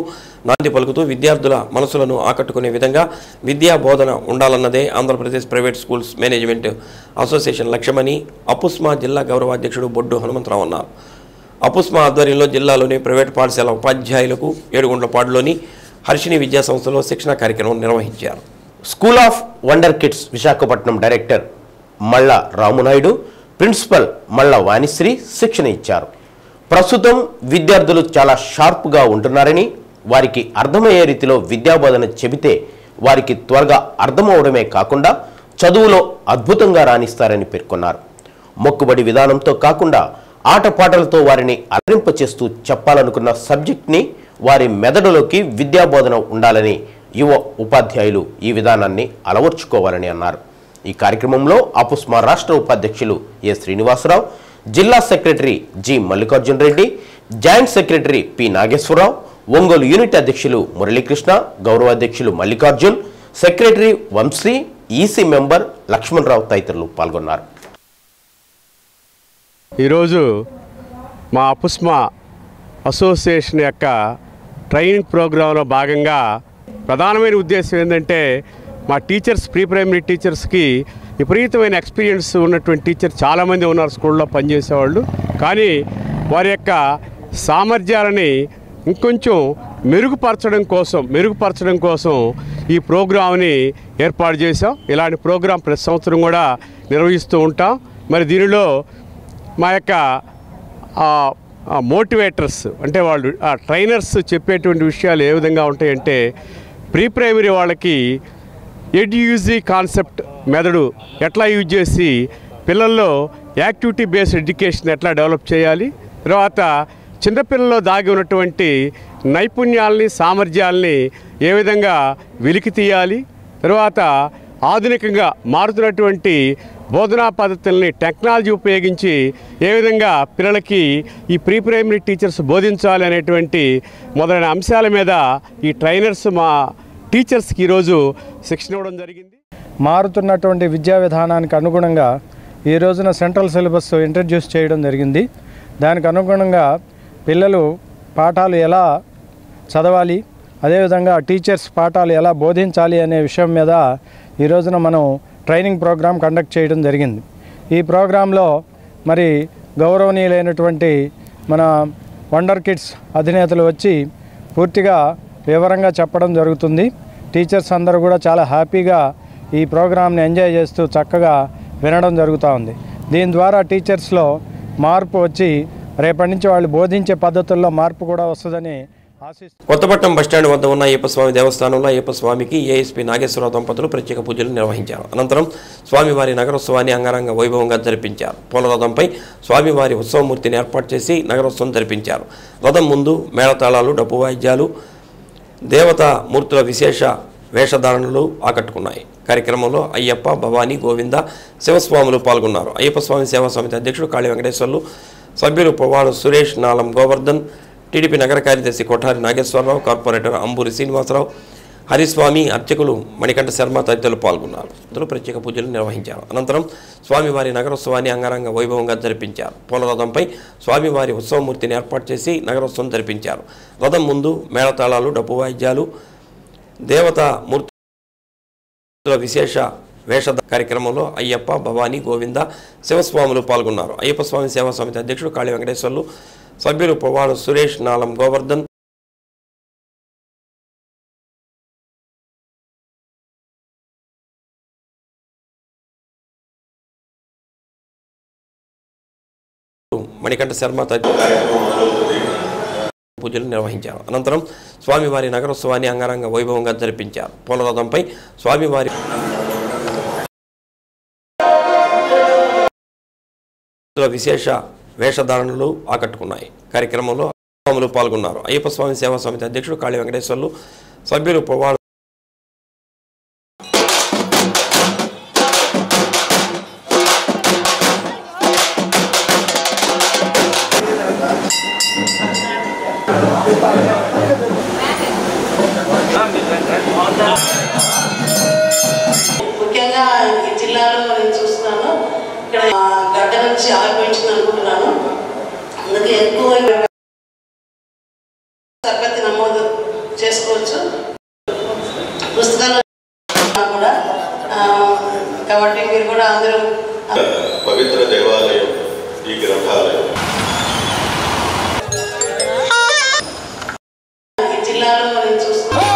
నాంది పలుకుతూ విద్యార్థుల మనసులను ఆకట్టుకునే విధంగా విద్యా బోధన ఉండాలన్నదే Andhra Pradesh private schools management association లక్ష్యమని అపుస్మా జిల్లా గౌరవాధ్యక్షుడు బొడ్డు హనుమంతరావు అన్నారు. అపుస్మా ఆధ్వర్యంలో జిల్లాలోని ప్రైవేట్ పాఠశాల ఉపాధ్యాయులకు ఏడుగుండ్లపాడులోని హర్షిణి విద్యా సంస్థలో శిక్షణ కార్యక్రమం నిర్వహించారు. School of wonder kids Visakhapatnam director మళ్ళ రామునాయుడు, ప్రిన్సిపల్ మళ్ళ వాణిశ్రీ శిక్షణ ఇచ్చారు. ప్రస్తుతం విద్యార్థులు చాలా షార్ప్గా ఉంటున్నారని, వారికి అర్థమయ్యే రీతిలో విద్యాబోధన చెబితే వారికి త్వరగా అర్థమవడమే కాకుండా చదువులో అద్భుతంగా రాణిస్తారని పేర్కొన్నారు. మొక్కుబడి విధానంతో కాకుండా ఆటపాటలతో వారిని అలరింపచేస్తూ చెప్పాలనుకున్న సబ్జెక్ట్ని వారి మెదడులోకి విద్యాబోధన ఉండాలని యువ ఉపాధ్యాయులు ఈ విధానాన్ని అలవర్చుకోవాలని అన్నారు. ఈ కార్యక్రమంలో అపుస్మా రాష్ట్ర ఉపాధ్యక్షులు ఏ శ్రీనివాసరావు, జిల్లా secretary G Mallikarjun Reddy, joint secretary P Nageswararao, Ongole unit అధ్యక్షులు మురళీకృష్ణ, గౌరవాధ్యక్షులు Mallikarjun, secretary Vamsi, EC member Lakshmanarao తదితరులు పాల్గొన్నారు. ఈరోజు మా అపుస్మా అసోసియేషన్ యొక్క ట్రైనింగ్ ప్రోగ్రాంలో భాగంగా ప్రధానమైన ఉద్దేశం ఏంటంటే మా టీచర్స్, ప్రీ ప్రైమరీ టీచర్స్కి విపరీతమైన ఎక్స్పీరియన్స్ ఉన్నటువంటి టీచర్ చాలామంది ఉన్నారు స్కూల్లో పనిచేసేవాళ్ళు. కానీ వారి యొక్క సామర్థ్యాలని ఇంకొంచెం మెరుగుపరచడం కోసం ఈ ప్రోగ్రామ్ని ఏర్పాటు చేసాం. ఇలాంటి ప్రోగ్రాం ప్రతి సంవత్సరం కూడా నిర్వహిస్తూ ఉంటాం. మరి దీనిలో మా యొక్క మోటివేటర్స్ అంటే వాళ్ళు ట్రైనర్స్ చెప్పేటువంటి విషయాలు ఏ విధంగా ఉంటాయంటే, ప్రీ ప్రైమరీ వాళ్ళకి ఎడ్యూజీ కాన్సెప్ట్ మెథడు ఎట్లా యూజ్ చేసి పిల్లల్లో యాక్టివిటీ బేస్డ్ ఎడ్యుకేషన్ ఎట్లా డెవలప్ చేయాలి, తర్వాత చిన్నపిల్లల్లో దాగి ఉన్నటువంటి నైపుణ్యాలని, సామర్థ్యాలని ఏ విధంగా వెలికి తీయాలి, తర్వాత ఆధునికంగా మారుతున్నటువంటి బోధనా పద్ధతుల్ని టెక్నాలజీ ఉపయోగించి ఏ విధంగా పిల్లలకి ఈ ప్రీ ప్రైమరీ టీచర్స్ బోధించాలి అనేటువంటి మొదలైన అంశాల మీద ఈ ట్రైనర్స్ మా టీచర్స్కి ఈరోజు శిక్షణ ఇవ్వడం జరిగింది. మారుతున్నటువంటి విద్యా విధానానికి అనుగుణంగా ఈ రోజున సెంట్రల్ సిలబస్ ఇంట్రడ్యూస్ చేయడం జరిగింది. దానికి అనుగుణంగా పిల్లలు పాఠాలు ఎలా చదవాలి, అదేవిధంగా టీచర్స్ పాఠాలు ఎలా బోధించాలి అనే విషయం మీద ఈ రోజున మనం ట్రైనింగ్ ప్రోగ్రాం కండక్ట్ చేయడం జరిగింది. ఈ ప్రోగ్రాంలో మరి గౌరవనీయులైనటువంటి మన వండర్ కిడ్స్ అధినేతలు వచ్చి పూర్తిగా వివరంగా చెప్పడం జరుగుతుంది. టీచర్స్ అందరూ కూడా చాలా హ్యాపీగా ఈ ప్రోగ్రాంని ఎంజాయ్ చేస్తూ చక్కగా వినడం జరుగుతూ ఉంది. దీని ద్వారా టీచర్స్లో మార్పు వచ్చి రేపటి నుంచి వాళ్ళు బోధించే పద్ధతుల్లో మార్పు కూడా వస్తుందని ఆశిస్తున్నాను. కొత్తపట్నం బస్టాండ్ వద్ద ఉన్న అయ్యప్పస్వామి దేవస్థానంలో అయ్యప్పస్వామికి ఏఎస్పీ నాగేశ్వరరావు దంపతులు ప్రత్యేక పూజలు నిర్వహించారు. అనంతరం స్వామివారి నగరోత్సవాన్ని అంగరంగ వైభవంగా జరిపించారు. పూలరథంపై స్వామివారి ఉత్సవమూర్తిని ఏర్పాటు చేసి నగరోత్సవం జరిపించారు. రథం ముందు మేళతాళాలు, డప్పు వాయిద్యాలు, దేవతా మూర్తుల విశేష వేషధారణలు ఆకట్టుకున్నాయి. కార్యక్రమంలో అయ్యప్ప, భవానీ, గోవింద, శివస్వాములు పాల్గొన్నారు. అయ్యప్పస్వామి సేవా సమితి అధ్యక్షుడు కాళీ వెంకటేశ్వర్లు, సభ్యులు పొవ్వాడు సురేష్, నాలం గోవర్ధన్, టీడీపీ నగర కార్యదర్శి కొఠారి నాగేశ్వరరావు, కార్పొరేటర్ అంబూరి శ్రీనివాసరావు, హరిస్వామి, అర్చకులు మణికంఠ శర్మ తదితరులు పాల్గొన్నారు. ఇందులో ప్రత్యేక పూజలు నిర్వహించారు. అనంతరం స్వామివారి నగరోత్సవాన్ని అంగరంగ వైభవంగా జరిపించారు. పూలరథంపై స్వామివారి ఉత్సవమూర్తిని ఏర్పాటు చేసి నగరోత్సవం జరిపించారు. రథం ముందు మేళతాళాలు, డప్పు వాయిద్యాలు, దేవతా మూర్తుల విశేష వేష కార్యక్రమంలో అయ్యప్ప, భవానీ, గోవింద, శివస్వాములు పాల్గొన్నారు. అయ్యప్ప స్వామి సేవా సమితి అధ్యక్షుడు కాళీ వెంకటేశ్వర్లు, సభ్యులు పువ్వాడు సురేష్, నాలం గోవర్ధన్, మణికంఠ శర్మ పూజలు నిర్వహించారు. అనంతరం స్వామివారి నగరోత్సవాన్ని అంగరంగ వైభవంగా జరిపించారు. పూలరథంపై స్వామివారి విశేష వేషధారణలు ఆకట్టుకున్నాయి. కార్యక్రమంలో స్వాములు పాల్గొన్నారు. అయ్యప్ప స్వామి సేవా సమితి అధ్యక్షుడు కాళీ వెంకటేశ్వర్లు, సభ్యులు పువ్వాడు ముఖ్యంగా ఈ జిల్లాలో నేను చూస్తున్నాను, ఇక్కడ గడ్డ నుంచి ఆవిర్భవించింది అనుకుంటున్నాను. అందుకే ఎక్కువ సర్పతి నమోదు చేసుకోవచ్చు పుస్తకాలు కూడా. కాబట్టి మీరు కూడా అందరూ పవిత్ర దేవాలయం ఈ గ్రంథాలయం. ఈ జిల్లాలో నేను చూస్తున్నాను.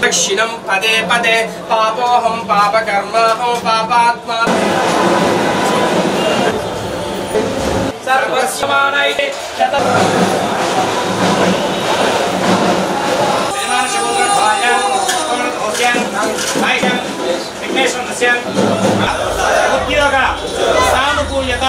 దక్షిణం పదే పదే పాపోహం పాపకర్మాహం పాపాత్మా సర్వస్యమానై ఉద్యోగ సానుకూల్యత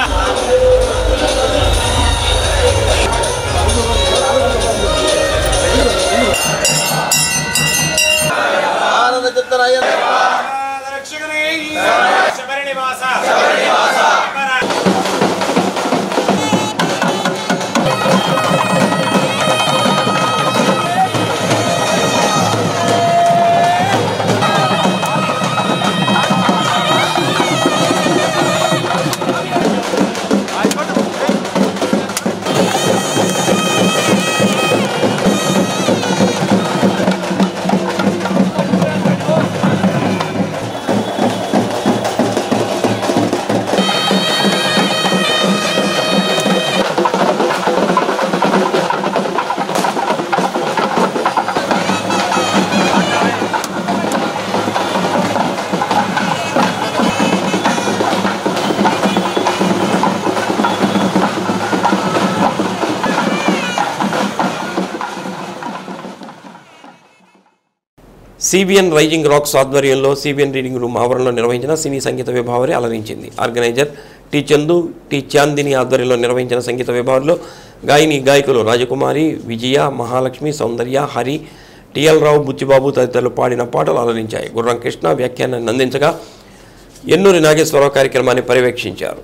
సిబిఎన్ రైజింగ్ రాక్స్ ఆధ్వర్యంలో సిబిఎన్ రీడింగ్ రూమ్ ఆవరణలో నిర్వహించిన సినీ సంగీత విభావరి అలరించింది. Organiser T Chandu, T Chandini ఆధ్వర్యంలో నిర్వహించిన సంగీత విభావరిలో గాయకులు రాజకుమారి, విజయ, మహాలక్ష్మి, సౌందర్య, హరి, టిఎల్ రావు, బుచ్చిబాబు తదితరులు పాడిన పాటలు అలరించాయి. గుర్రం కృష్ణ వ్యాఖ్యానాన్ని అందించగా ఎన్నూరి నాగేశ్వరరావు కార్యక్రమాన్ని పర్యవేక్షించారు.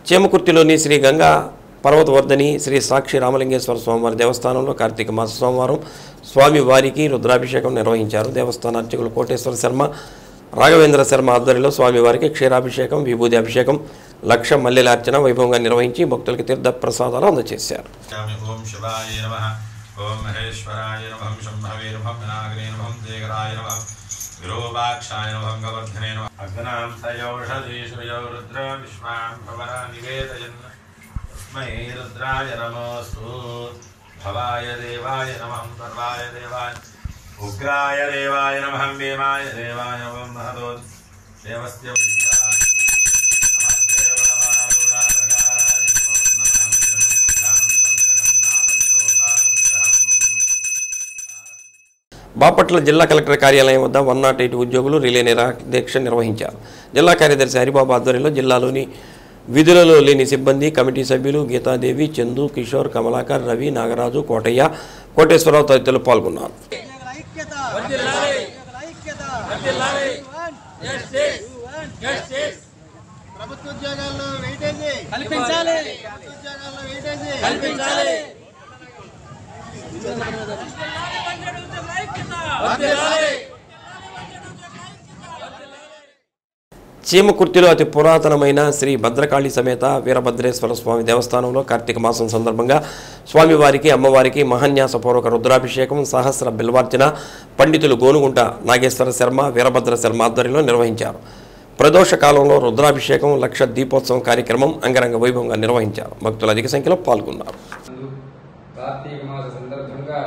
చేమకుర్తిలోని శ్రీ గంగా పర్వతవర్ధని శ్రీ సాక్షి రామలింగేశ్వర స్వామివారి దేవస్థానంలో కార్తీక మాస సోమవారం స్వామివారికి రుద్రాభిషేకం నిర్వహించారు. దేవస్థాన అర్చకులు కోటేశ్వర శర్మ, రాఘవేంద్ర శర్మ ఆధ్వర్యంలో స్వామివారికి క్షీరాభిషేకం, విభూది అభిషేకం, లక్ష మల్లెలార్చన వైభవంగా నిర్వహించి భక్తులకు తీర్థ ప్రసాదాలు అందజేశారు. ఓం శివాయ నమః, ఓం మహేశ్వరాయ నమః, శంభవే నమః, వినాయకాయ నమః, దేవరాయ నమః, విరూపాక్షాయ నమః, గవర్ధనే నమః. అగ్నాం సయోషధీశ్వరయో రుద్ర విశ్వాం భవన నివేదయన్ తస్మై రుద్రాయ నమోస్తు. భవాయ దేవాయ నమః, సర్వాయ దేవాయ ఉగ్రాయ దేవాయ నమః, భీమాయ దేవాయ నమః, మహదో దేవస్య బాపట్ల జిల్లా కలెక్టర్ కార్యాలయం వద్ద 108 ఉద్యోగులు రిలే నిరాదీక్ష నిర్వహించారు. జిల్లా కార్యదర్శి హరిబాబు ఆధ్వర్యంలో జిల్లాలోని విధులలో లేని సిబ్బంది, కమిటీ సభ్యులు గీతాదేవి, చందు, కిషోర్, కమలాకర్, రవి, నాగరాజు, కోటయ్య, కోటేశ్వరరావు తదితరులు పాల్గొన్నారు. ప్రభుత్వ ఉద్యోగాల్లో వెయిటేజీ కల్పించాలి. ఉద్యోగాల్లో వెయిటేజీ కల్పించాలి. చీమకుర్తిలో అతి పురాతనమైన శ్రీ భద్రకాళి సమేత వీరభద్రేశ్వర స్వామి దేవస్థానంలో కార్తీక మాసం సందర్భంగా స్వామివారికి, అమ్మవారికి మహాన్యాసపూర్వక రుద్రాభిషేకం, సహస్ర బిల్వార్చన పండితులు గోనుగుంట నాగేశ్వర శర్మ, వీరభద్ర శర్మ ఆధ్వర్యంలో నిర్వహించారు. ప్రదోష కాలంలో రుద్రాభిషేకం, లక్ష దీపోత్సవం కార్యక్రమం అంగరంగ వైభవంగా నిర్వహించారు. భక్తులు అధిక సంఖ్యలో పాల్గొన్నారు. కార్తీక మాస సందర్భంగా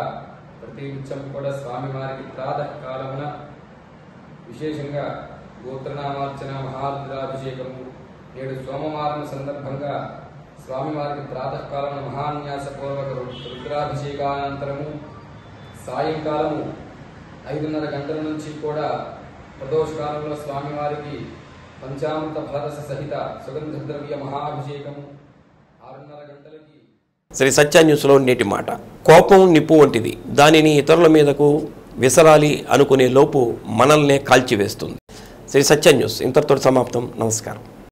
ప్రతి నిత్యం కూడా స్వామివారికి ప్రాతకాలమున విశేషంగా గోత్రనామార్చన, మహారుద్రాభిషేకము. నేడు సోమవారం సందర్భంగా స్వామివారికి ప్రాతకాలమున మహాన్యాసపూర్వక రుద్రాభిషేకానంతరము సాయంకాలము 5:30 గంటల నుంచి కూడా ప్రదోషకాలంలో స్వామివారికి పంచామృత ఫలరస సహిత సుగంధ ద్రవ్య మహాభిషేకము 6:30 గంటలకి. శ్రీ సత్య న్యూస్లో నేటి మాట. కోపం నిప్పు వంటిది. దానిని ఇతరుల మీదకు విసరాలి అనుకునే లోపు మనల్నే కాల్చివేస్తుంది. శ్రీ సత్య న్యూస్ ఇంతటితో సమాప్తం. నమస్కారం.